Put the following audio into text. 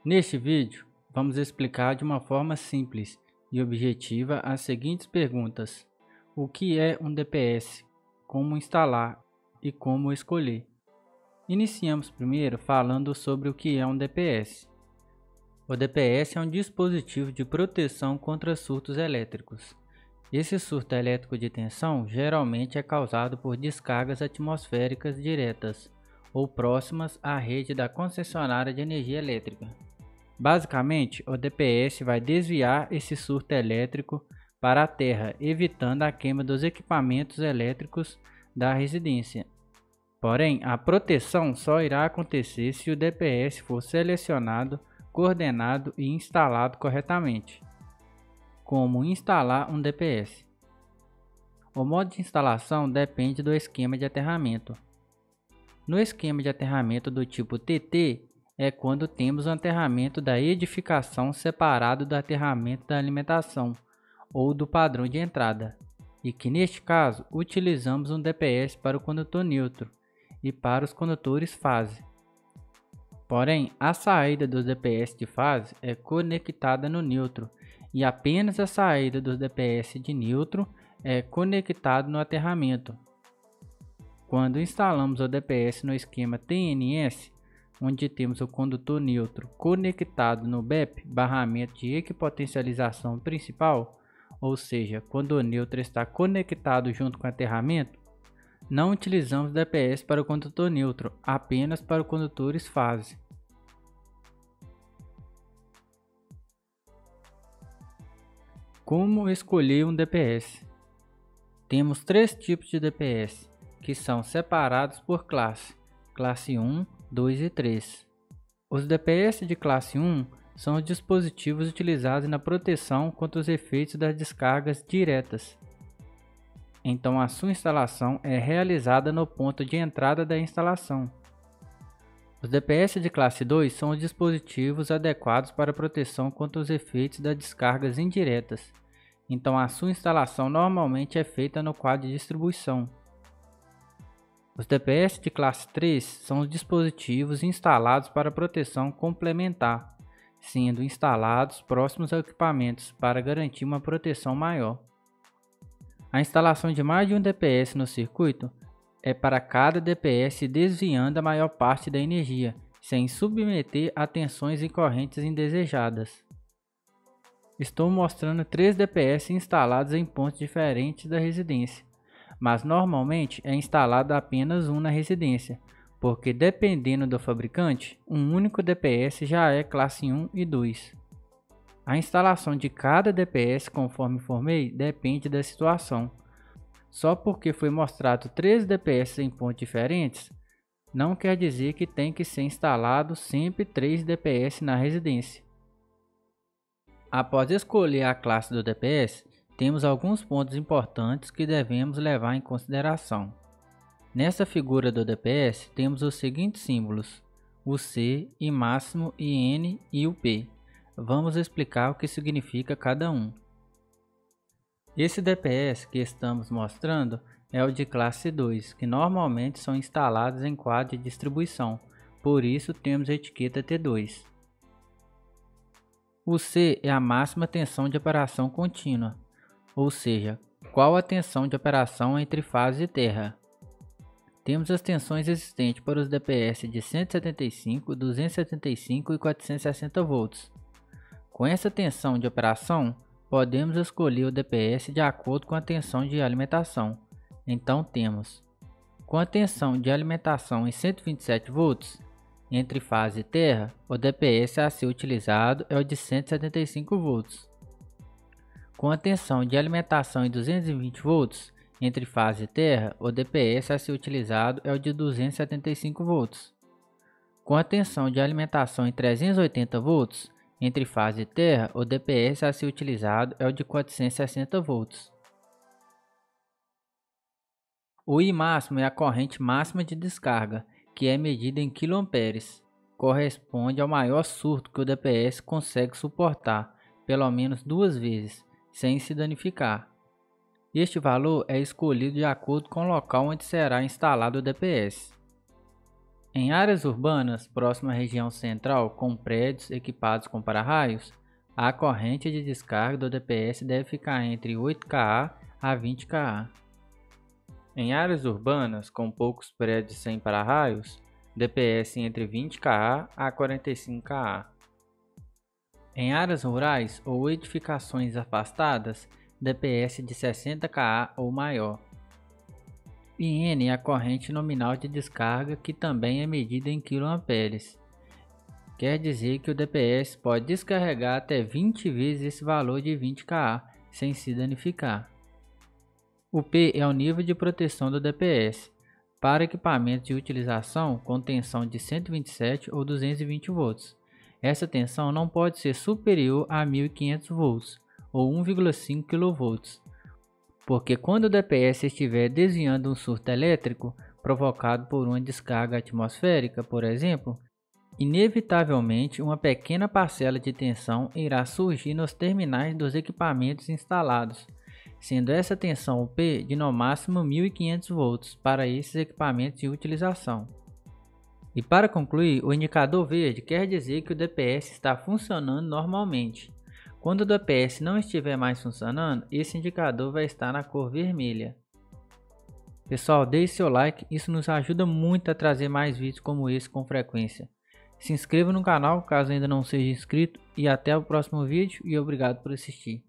Neste vídeo, vamos explicar de uma forma simples e objetiva as seguintes perguntas: o que é um DPS, como instalar e como escolher. Iniciamos primeiro falando sobre o que é um DPS. O DPS é um dispositivo de proteção contra surtos elétricos. Esse surto elétrico de tensão geralmente é causado por descargas atmosféricas diretas ou próximas à rede da concessionária de energia elétrica. Basicamente, o DPS vai desviar esse surto elétrico para a terra, evitando a queima dos equipamentos elétricos da residência. Porém, a proteção só irá acontecer se o DPS for selecionado, coordenado e instalado corretamente. Como instalar um DPS? O modo de instalação depende do esquema de aterramento. No esquema de aterramento do tipo TT, é quando temos o aterramento da edificação separado do aterramento da alimentação ou do padrão de entrada, e que neste caso utilizamos um DPS para o condutor neutro e para os condutores fase. Porém, a saída dos DPS de fase é conectada no neutro e apenas a saída dos DPS de neutro é conectado no aterramento. Quando instalamos o DPS no esquema TNS, onde temos o condutor neutro conectado no BEP, barramento de equipotencialização principal, ou seja, quando o neutro está conectado junto com o aterramento, não utilizamos DPS para o condutor neutro, apenas para os condutores fase. Como escolher um DPS? Temos três tipos de DPS, que são separados por classe 1, 2 e 3. Os DPS de classe 1 são os dispositivos utilizados na proteção contra os efeitos das descargas diretas. Então a sua instalação é realizada no ponto de entrada da instalação. Os DPS de classe 2 são os dispositivos adequados para proteção contra os efeitos das descargas indiretas. Então a sua instalação normalmente é feita no quadro de distribuição. Os DPS de classe 3 são os dispositivos instalados para proteção complementar, sendo instalados próximos a equipamentos para garantir uma proteção maior. A instalação de mais de um DPS no circuito é para cada DPS desviando a maior parte da energia, sem submeter a tensões e correntes indesejadas. Estou mostrando 3 DPS instalados em pontos diferentes da residência, mas normalmente é instalado apenas um na residência, porque dependendo do fabricante, um único DPS já é classe 1 e 2. A instalação de cada DPS, conforme informei, depende da situação. Só porque foi mostrado 3 DPS em pontos diferentes, não quer dizer que tem que ser instalado sempre 3 DPS na residência. Após escolher a classe do DPS, temos alguns pontos importantes que devemos levar em consideração. Nessa figura do DPS, temos os seguintes símbolos: o C, I máximo, IN e o P. Vamos explicar o que significa cada um. Esse DPS que estamos mostrando é o de classe 2, que normalmente são instalados em quadro de distribuição, por isso temos a etiqueta T2. O C é a máxima tensão de operação contínua, ou seja, qual a tensão de operação entre fase e terra. Temos as tensões existentes para os DPS de 175, 275 e 460 volts. Com essa tensão de operação, podemos escolher o DPS de acordo com a tensão de alimentação. Então temos, com a tensão de alimentação em 127 volts, entre fase e terra, o DPS a ser utilizado é o de 175 volts. Com a tensão de alimentação em 220 volts, entre fase e terra, o DPS a ser utilizado é o de 275 volts. Com a tensão de alimentação em 380 volts, entre fase e terra, o DPS a ser utilizado é o de 460 volts. O I máximo é a corrente máxima de descarga, que é medida em kA. Corresponde ao maior surto que o DPS consegue suportar, pelo menos 2 vezes, sem se danificar. Este valor é escolhido de acordo com o local onde será instalado o DPS. Em áreas urbanas, próxima à região central, com prédios equipados com para-raios, a corrente de descarga do DPS deve ficar entre 8 kA a 20 kA. Em áreas urbanas, com poucos prédios sem para-raios, DPS entre 20 kA a 45 kA. Em áreas rurais ou edificações afastadas, DPS de 60 kA ou maior. IN é a corrente nominal de descarga, que também é medida em kA. Quer dizer que o DPS pode descarregar até 20 vezes esse valor de 20 kA sem se danificar. O P é o nível de proteção do DPS para equipamentos de utilização com tensão de 127 ou 220 volts. Essa tensão não pode ser superior a 1500 volts ou 1,5 kV, porque quando o DPS estiver desviando um surto elétrico provocado por uma descarga atmosférica, por exemplo, inevitavelmente uma pequena parcela de tensão irá surgir nos terminais dos equipamentos instalados, sendo essa tensão P de no máximo 1500 volts para esses equipamentos de utilização. E para concluir, o indicador verde quer dizer que o DPS está funcionando normalmente. Quando o DPS não estiver mais funcionando, esse indicador vai estar na cor vermelha. Pessoal, deixe seu like, isso nos ajuda muito a trazer mais vídeos como esse com frequência. Se inscreva no canal caso ainda não seja inscrito e até o próximo vídeo e obrigado por assistir.